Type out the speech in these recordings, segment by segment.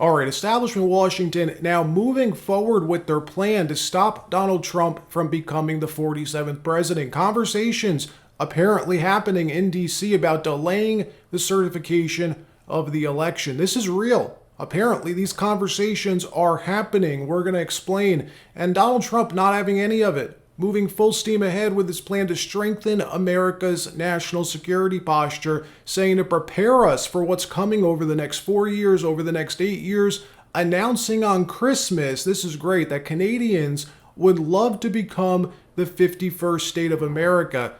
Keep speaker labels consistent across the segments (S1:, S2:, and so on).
S1: All right, establishment Washington now moving forward with their plan to stop Donald Trump from becoming the 47th president. Conversations apparently happening in D.C. about delaying the certification of the election. This is real. Apparently, these conversations are happening. We're going to explain. And Donald Trump not having any of it, moving full steam ahead with his plan to strengthen America's national security posture, saying to prepare us for what's coming over the next 4 years, over the next 8 years, announcing on Christmas, this is great, that Canadians would love to become the 51st state of America.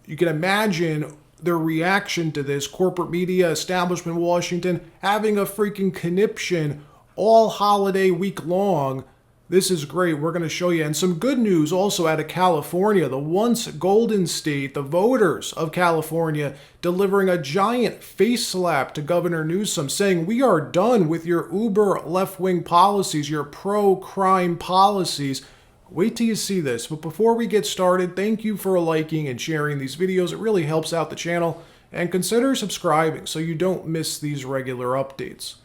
S1: You can imagine their reaction to this. Corporate media, establishment Washington, having a freaking conniption all holiday week long. This is great. We're going to show you. And some good news also out of California. The once golden state, the voters of California, delivering a giant face slap to Governor Newsom, saying, we are done with your uber left-wing policies, your pro-crime policies. Wait till you see this. But before we get started, thank you for liking and sharing these videos. It really helps out the channel. And consider subscribing so you don't miss these regular updates.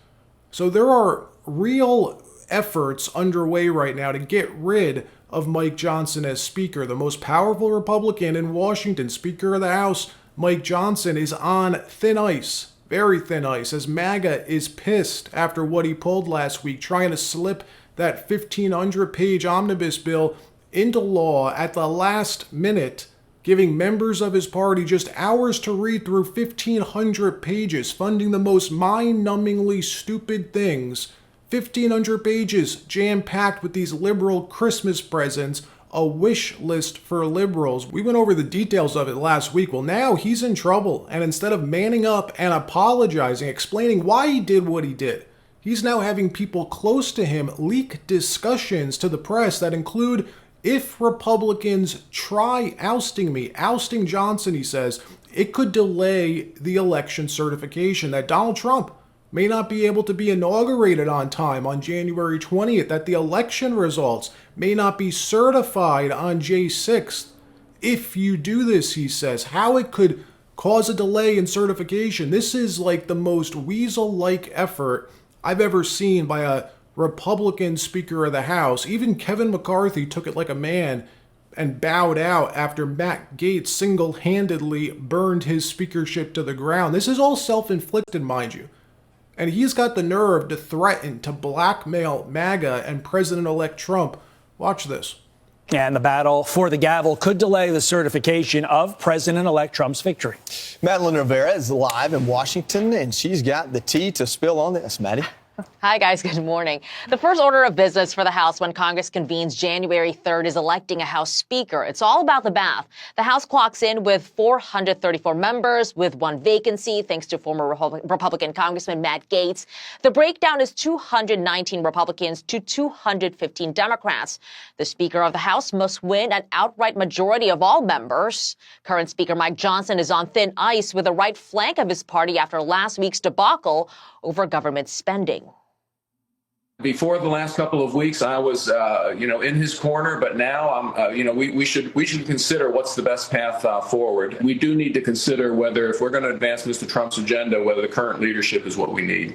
S1: So there are real efforts underway right now to get rid of Mike Johnson as Speaker, the most powerful Republican in Washington. Speaker of the House, Mike Johnson, is on thin ice, very thin ice, as MAGA is pissed after what he pulled last week, trying to slip that 1,500-page omnibus bill into law at the last minute, giving members of his party just hours to read through 1,500 pages, funding the most mind-numbingly stupid things. 1,500 pages jam-packed with these liberal Christmas presents, a wish list for liberals. We went over the details of it last week. Well, now he's in trouble, and instead of manning up and apologizing, explaining why he did what he did, he's now having people close to him leak discussions to the press that include, if Republicans try ousting me, ousting Johnson, he says, it could delay the election certification, that Donald Trump may not be able to be inaugurated on time on January 20th, that the election results may not be certified on J 6th. If you do this, he says, how it could cause a delay in certification. This is like the most weasel-like effort I've ever seen by a Republican Speaker of the House. Even Kevin McCarthy took it like a man and bowed out after Matt Gaetz single-handedly burned his speakership to the ground. This is all self-inflicted, mind you. And he's got the nerve to threaten to blackmail MAGA and President-elect Trump. Watch this.
S2: And the battle for the gavel could delay the certification of President-elect Trump's victory.
S3: Madeline Rivera is live in Washington, and she's got the tea to spill on this. Maddie?
S4: Hi, guys. Good morning. The first order of business for the House when Congress convenes January 3rd is electing a House Speaker. It's all about the math. The House clocks in with 434 members with one vacancy, thanks to former Republican Congressman Matt Gaetz. The breakdown is 219 Republicans to 215 Democrats. The Speaker of the House must win an outright majority of all members. Current Speaker Mike Johnson is on thin ice with the right flank of his party after last week's debacle over government spending.
S5: Before the last couple of weeks, I was, in his corner, but now I'm, we should consider what's the best path forward. We do need to consider whether, if we're going to advance Mr. Trump's agenda, whether the current leadership is what we need.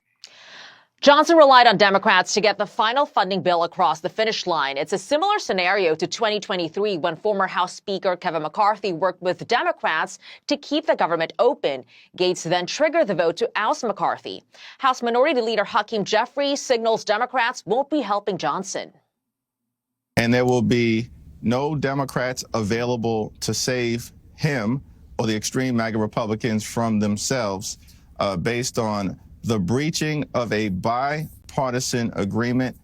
S4: Johnson relied on Democrats to get the final funding bill across the finish line. It's a similar scenario to 2023 when former House Speaker Kevin McCarthy worked with Democrats to keep the government open. Gaetz then triggered the vote to oust McCarthy. House Minority Leader Hakeem Jeffries signals Democrats won't be helping Johnson.
S6: And there will be no Democrats available to save him or the extreme MAGA Republicans from themselves based on the breaching of a bipartisan agreement.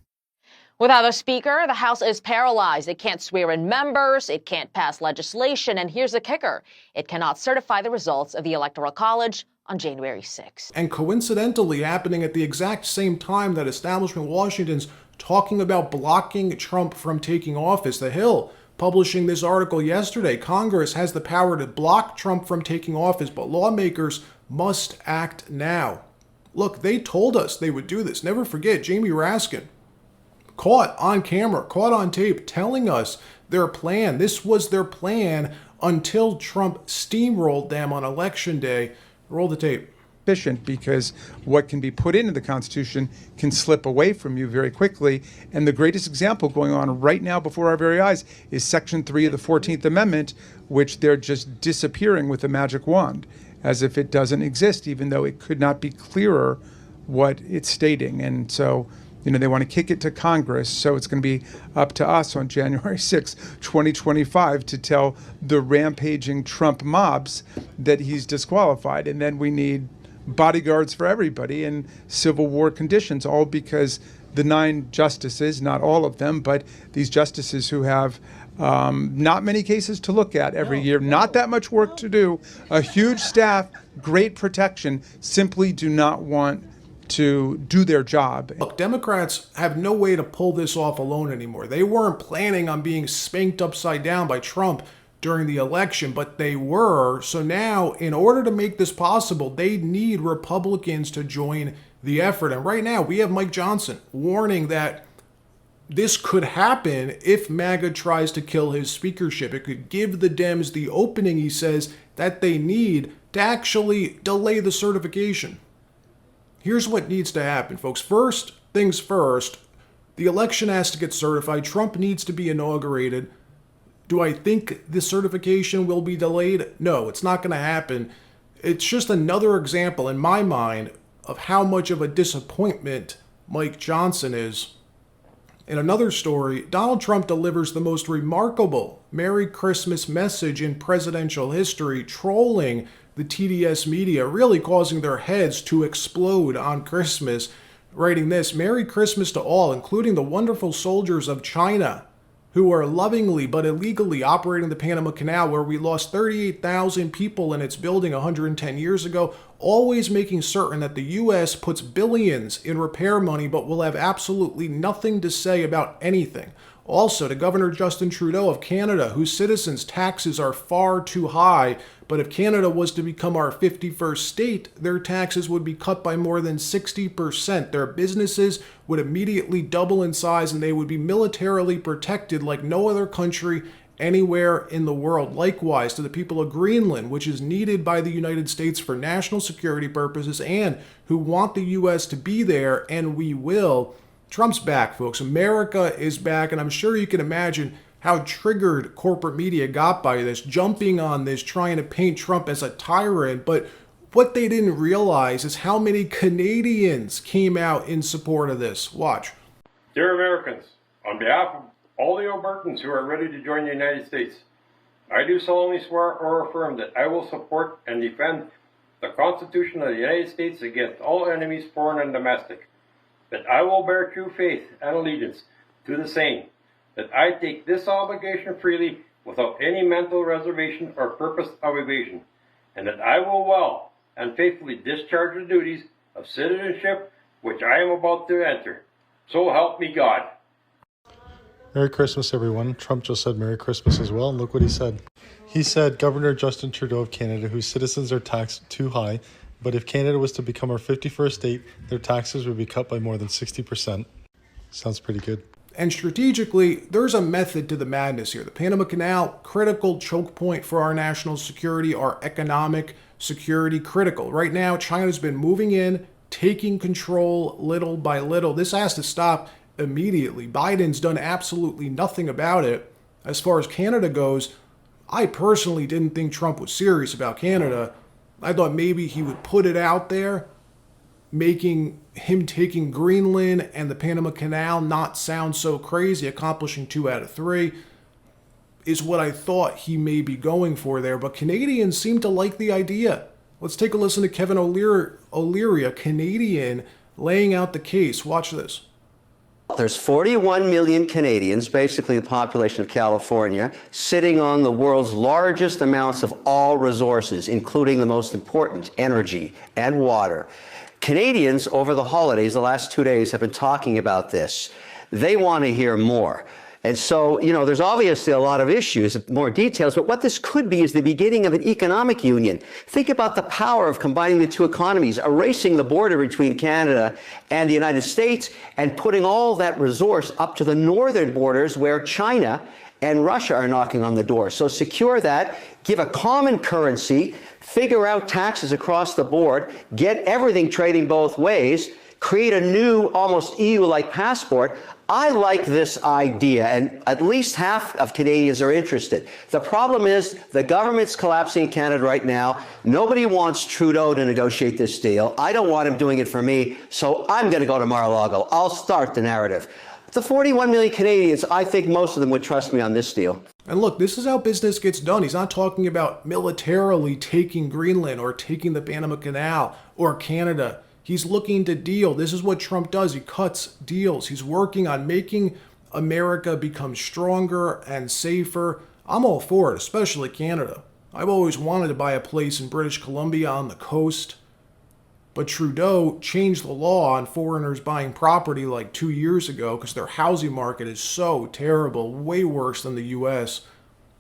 S4: Without a speaker, the House is paralyzed. It can't swear in members, it can't pass legislation, and here's the kicker. It cannot certify the results of the Electoral College on January 6th.
S1: And coincidentally happening at the exact same time that establishment Washington's talking about blocking Trump from taking office. The Hill publishing this article yesterday. Congress has the power to block Trump from taking office, but lawmakers must act now. Look, they told us they would do this. Never forget, Jamie Raskin, caught on camera, caught on tape, telling us their plan. This was their plan until Trump steamrolled them on Election Day. Roll the tape.
S7: efficient because what can be put into the Constitution can slip away from you very quickly. And the greatest example going on right now before our very eyes is Section 3 of the 14th Amendment, which they're just disappearing with a magic wand, as if it doesn't exist, even though it could not be clearer what it's stating. And so, they want to kick it to Congress. So it's going to be up to us on January 6, 2025, to tell the rampaging Trump mobs that he's disqualified. And then we need bodyguards for everybody in Civil War conditions, all because the 9 justices, not all of them, but these justices who have not many cases to look at every year, not that much work to do, a huge staff, great protection, simply do not want to do their job.
S1: Look, Democrats have no way to pull this off alone anymore. They weren't planning on being spanked upside down by Trump during the election, but they were. So now, in order to make this possible, they need Republicans to join the effort. And right now, we have Mike Johnson warning that this could happen if MAGA tries to kill his speakership. It could give the Dems the opening, he says, that they need to actually delay the certification. Here's what needs to happen, folks. First things first, the election has to get certified. Trump needs to be inaugurated. Do I think the certification will be delayed? No, it's not going to happen. It's just another example in my mind of how much of a disappointment Mike Johnson is. In another story, Donald Trump delivers the most remarkable Merry Christmas message in presidential history, trolling the TDS media, really causing their heads to explode on Christmas, writing this: "Merry Christmas to all, including the wonderful soldiers of China who are lovingly but illegally operating the Panama Canal, where we lost 38,000 people in its building 110 years ago, always making certain that the U.S. puts billions in repair money but will have absolutely nothing to say about anything. Also, to Governor Justin Trudeau of Canada, whose citizens' taxes are far too high, but if Canada was to become our 51st state, their taxes would be cut by more than 60%. Their businesses would immediately double in size and they would be militarily protected like no other country anywhere in the world. Likewise, to the people of Greenland, which is needed by the United States for national security purposes and who want the U.S. to be there, and we will." Trump's back, folks. America is back, and I'm sure you can imagine how triggered corporate media got by this, jumping on this, trying to paint Trump as a tyrant. But what they didn't realize is how many Canadians came out in support of this. Watch.
S8: Dear Americans, on behalf of all the Albertans who are ready to join the United States, I do solemnly swear or affirm that I will support and defend the Constitution of the United States against all enemies, foreign and domestic, that I will bear true faith and allegiance to the same, that I take this obligation freely without any mental reservation or purpose of evasion, and that I will well and faithfully discharge the duties of citizenship which I am about to enter. So help me God.
S9: Merry Christmas, everyone. Trump just said Merry Christmas as well, and look what he said. He said, Governor Justin Trudeau of Canada, whose citizens are taxed too high, but if Canada was to become our 51st state, their taxes would be cut by more than 60%. Sounds pretty good.
S1: And strategically, there's a method to the madness here. The Panama Canal, critical choke point for our national security, our economic security, critical. Right now, China's been moving in, taking control little by little. This has to stop immediately. Biden's done absolutely nothing about it. As far as Canada goes, I personally didn't think Trump was serious about Canada. I thought maybe he would put it out there, making him taking Greenland and the Panama Canal not sound so crazy, accomplishing 2 out of 3, is what I thought he may be going for there. But Canadians seem to like the idea. Let's take a listen to Kevin O'Leary, a Canadian, laying out the case. Watch this.
S10: There's 41 million Canadians, basically the population of California, sitting on the world's largest amounts of all resources, including the most important, energy and water. Canadians over the holidays, the last 2 days, have been talking about this. They want to hear more. And so, there's obviously a lot of issues, more details, but what this could be is the beginning of an economic union. Think about the power of combining the two economies, erasing the border between Canada and the United States, and putting all that resource up to the northern borders where China and Russia are knocking on the door. So secure that, give a common currency, figure out taxes across the board, get everything trading both ways, create a new, almost EU-like passport. I like this idea, and at least half of Canadians are interested. The problem is the government's collapsing in Canada right now. Nobody wants Trudeau to negotiate this deal. I don't want him doing it for me, so I'm going to go to Mar-a-Lago. I'll start the narrative. The 41 million Canadians, I think most of them would trust me on this deal.
S1: And look, this is how business gets done. He's not talking about militarily taking Greenland or taking the Panama Canal or Canada. He's looking to deal. This is what Trump does. He cuts deals. He's working on making America become stronger and safer. I'm all for it, especially Canada. I've always wanted to buy a place in British Columbia on the coast. But Trudeau changed the law on foreigners buying property like 2 years ago because their housing market is so terrible, way worse than the U.S.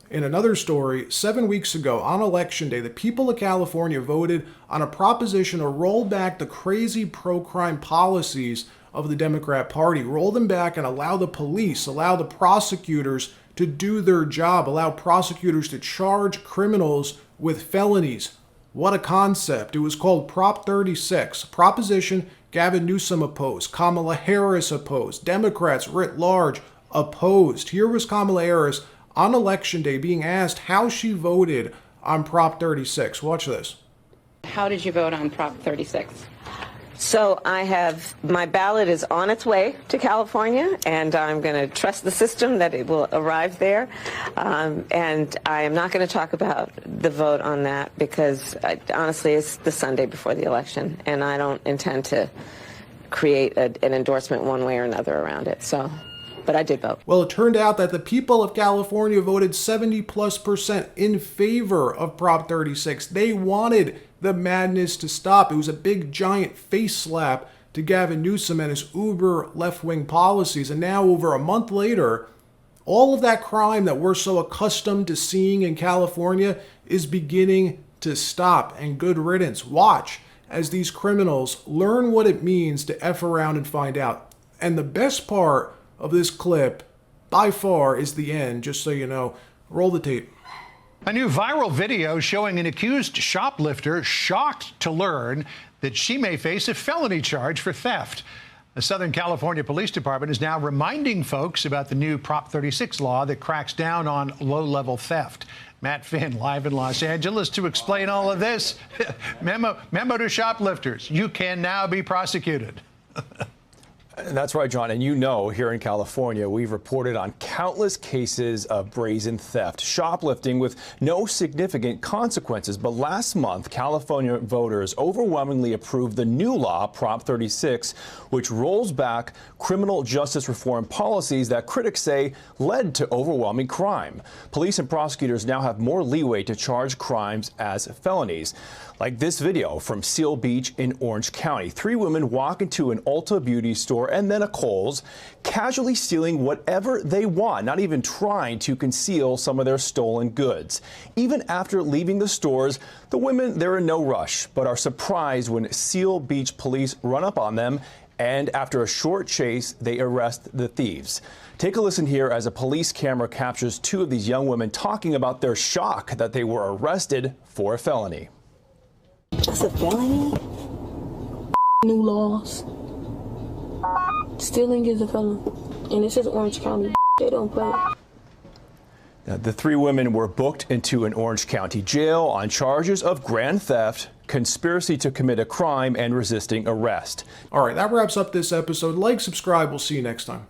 S1: In another story, 7 weeks ago on Election Day, the people of California voted on a proposition to roll back the crazy pro-crime policies of the Democrat Party. Roll them back and allow the police, allow the prosecutors to do their job, allow prosecutors to charge criminals with felonies. What a concept. It was called Prop 36, a proposition Gavin Newsom opposed, Kamala Harris opposed, Democrats writ large opposed. Here was Kamala Harris on Election Day being asked how she voted on Prop 36. Watch this.
S11: How did you vote on Prop 36? So my ballot is on its way to California, and I'm going to trust the system that it will arrive there. And I am not going to talk about the vote on that because, honestly, it's the Sunday before the election, and I don't intend to create an endorsement one way or another around it. But I did vote.
S1: Well, it turned out that the people of California voted 70+% in favor of Prop 36. They wanted the madness to stop. It was a big, giant face slap to Gavin Newsom and his uber left-wing policies. And now, over a month later, all of that crime that we're so accustomed to seeing in California is beginning to stop. And good riddance. Watch as these criminals learn what it means to F around and find out. And the best part of this clip, by far, is the end, just so you know. Roll the tape.
S12: A new viral video showing an accused shoplifter shocked to learn that she may face a felony charge for theft. The Southern California Police Department is now reminding folks about the new Prop 36 law that cracks down on low-level theft. Matt Finn, live in Los Angeles to explain all of this. Memo to shoplifters, you can now be prosecuted.
S13: That's right, John. And here in California, we've reported on countless cases of brazen theft, shoplifting with no significant consequences. But last month, California voters overwhelmingly approved the new law, Prop 36, which rolls back criminal justice reform policies that critics say led to overwhelming crime. Police and prosecutors now have more leeway to charge crimes as felonies. Like this video from Seal Beach in Orange County. 3 women walk into an Ulta beauty store and then a Kohl's, casually stealing whatever they want, not even trying to conceal some of their stolen goods. Even after leaving the stores, the women, they're in no rush, but are surprised when Seal Beach police run up on them, and after a short chase, they arrest the thieves. Take a listen here as a police camera captures 2 of these young women talking about their shock that they were arrested for a felony.
S14: That's a felony? New laws. Stealing is a felony. And this is Orange County. They don't play.
S13: Now, the 3 women were booked into an Orange County jail on charges of grand theft, conspiracy to commit a crime, and resisting arrest.
S1: All right, that wraps up this episode. Like, subscribe. We'll see you next time.